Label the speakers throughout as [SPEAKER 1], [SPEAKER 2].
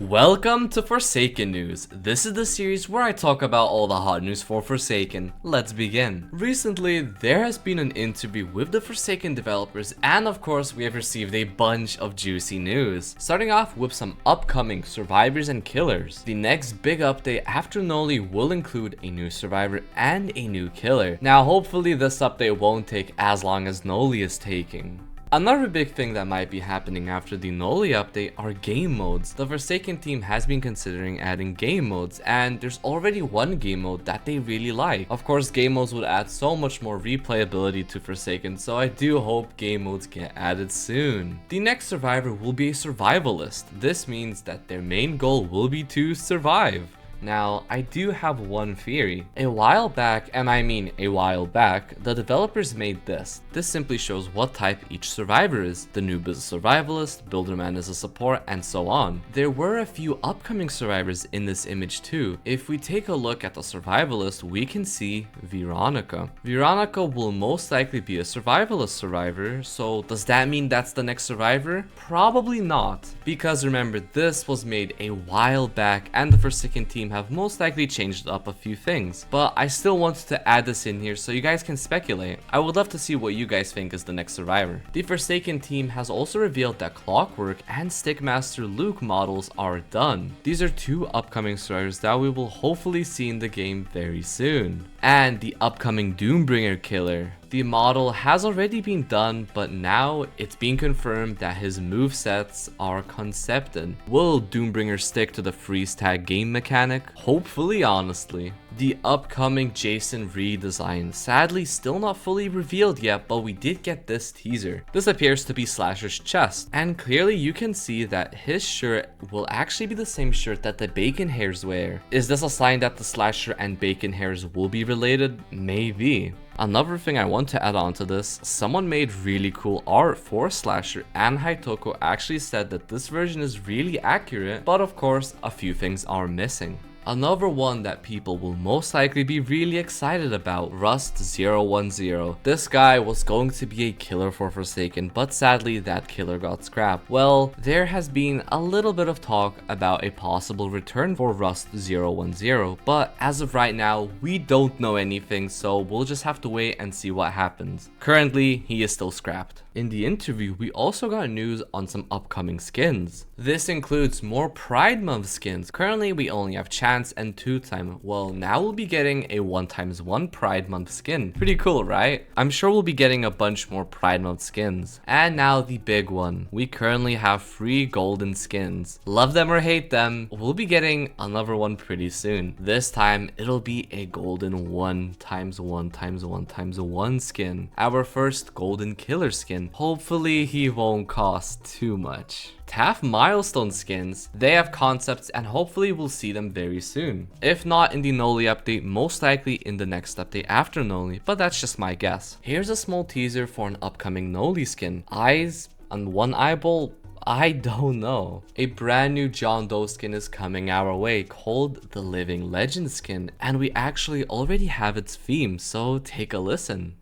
[SPEAKER 1] Welcome to Forsaken News. This is the series where I talk about all the hot news for Forsaken. Let's begin. Recently, there has been an interview with the Forsaken developers, and of course, we have received a bunch of juicy news. Starting off with some upcoming survivors and killers. The next big update after Noli will include a new survivor and a new killer. Now, hopefully this update won't take as long as Noli is taking. Another big thing that might be happening after the Noli update are game modes. The Forsaken team has been considering adding game modes, and there's already one game mode that they really like. Of course, game modes would add so much more replayability to Forsaken, so I do hope game modes get added soon. The next survivor will be a survivalist. This means that their main goal will be to survive. Now, I do have one theory. A while back, the developers made this. This simply shows what type each survivor is. The Noob is a survivalist, Builderman is a support, and so on. There were a few upcoming survivors in this image too. If we take a look at the survivalist, we can see Veronica. Veronica will most likely be a survivalist survivor, so does that mean that's the next survivor? Probably not, because remember, this was made a while back and the Forsaken team have most likely changed up a few things, but I still wanted to add this in here so you guys can speculate. I would love to see what you guys think is the next survivor. The Forsaken team has also revealed that Clockwork and Stickmaster Luke models are done. These are two upcoming survivors that we will hopefully see in the game very soon. And the upcoming Doombringer killer. The model has already been done, but now it's being confirmed that his movesets are concepted. Will Doombringer stick to the freeze tag game mechanic? Hopefully, honestly. The upcoming Jason redesign, sadly still not fully revealed yet, but we did get this teaser. This appears to be Slasher's chest, and clearly you can see that his shirt will actually be the same shirt that the Bacon Hairs wear. Is this a sign that the Slasher and Bacon Hairs will be related? Maybe. Another thing I want to add on to this, someone made really cool art for Slasher, and Haitoko actually said that this version is really accurate, but of course a few things are missing. Another one that people will most likely be really excited about, Rust010. This guy was going to be a killer for Forsaken, but sadly that killer got scrapped. Well, there has been a little bit of talk about a possible return for Rust010, but as of right now, we don't know anything, so we'll just have to wait and see what happens. Currently, he is still scrapped. In the interview, we also got news on some upcoming skins. This includes more Pride Month skins. Currently, we only have Chance and 2-time. Well, now we'll be getting a 1x1 Pride Month skin. Pretty cool, right? I'm sure we'll be getting a bunch more Pride Month skins. And now the big one. We currently have 3 golden skins. Love them or hate them, we'll be getting another one pretty soon. This time, it'll be a golden 1x1x1x1 skin. Our first golden killer skin. Hopefully he won't cost too much. Taph Milestone skins, they have concepts and hopefully we'll see them very soon. If not in the Noli update, most likely in the next update after Noli, but that's just my guess. Here's a small teaser for an upcoming Noli skin. Eyes and one eyeball? I don't know. A brand new John Doe skin is coming our way called the Living Legend skin, and we actually already have its theme, so take a listen.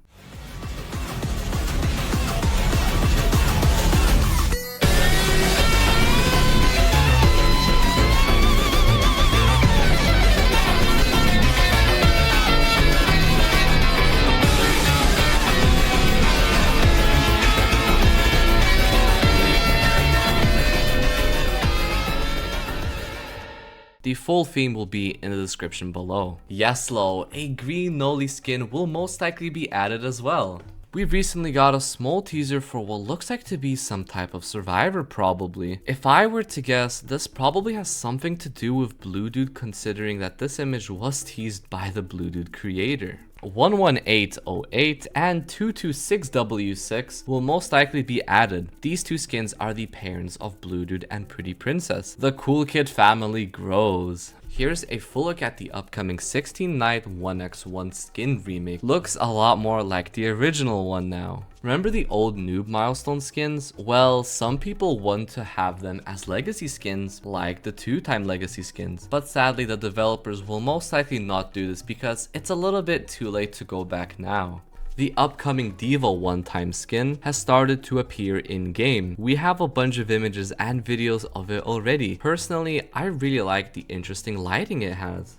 [SPEAKER 1] The full theme will be in the description below. Yeslo, a green Noli skin, will most likely be added as well. We recently got a small teaser for what looks like to be some type of survivor probably. If I were to guess, this probably has something to do with Blue Dude, considering that this image was teased by the Blue Dude creator. 11808 and 226W6 will most likely be added. These two skins are the parents of Blue Dude and Pretty Princess. The Cool Kid family grows. Here's a full look at the upcoming 16 Night 1x1 skin remake. Looks a lot more like the original one now. Remember the old Noob Milestone skins? Well, some people want to have them as legacy skins like the 2-time legacy skins, but sadly the developers will most likely not do this because it's a little bit too late to go back now. the upcoming Diva one-time skin has started to appear in-game. We have a bunch of images and videos of it already. Personally, I really like the interesting lighting it has.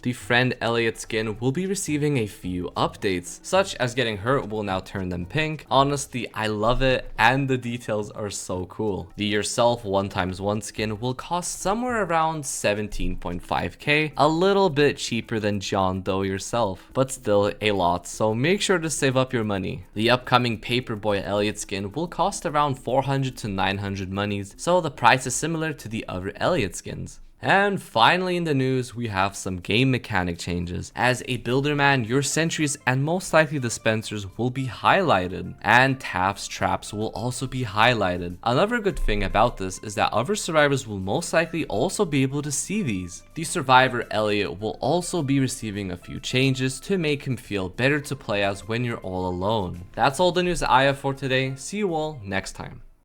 [SPEAKER 1] The friend Elliot skin will be receiving a few updates, such as getting hurt will now turn them pink. Honestly, I love it and the details are so cool. The yourself 1x1 skin will cost somewhere around 17.5k, a little bit cheaper than John Doe yourself, but still a lot, so make sure to save up your money. The upcoming Paperboy Elliot skin will cost around 400 to 900 monies, so the price is similar to the other Elliot skins. And finally in the news, we have some game mechanic changes. As a Builderman, your sentries and most likely dispensers will be highlighted, and Taph's traps will also be highlighted. Another good thing about this is that other survivors will most likely also be able to see these. The survivor Elliot will also be receiving a few changes to make him feel better to play as when you're all alone. That's all the news I have for today. See you all next time.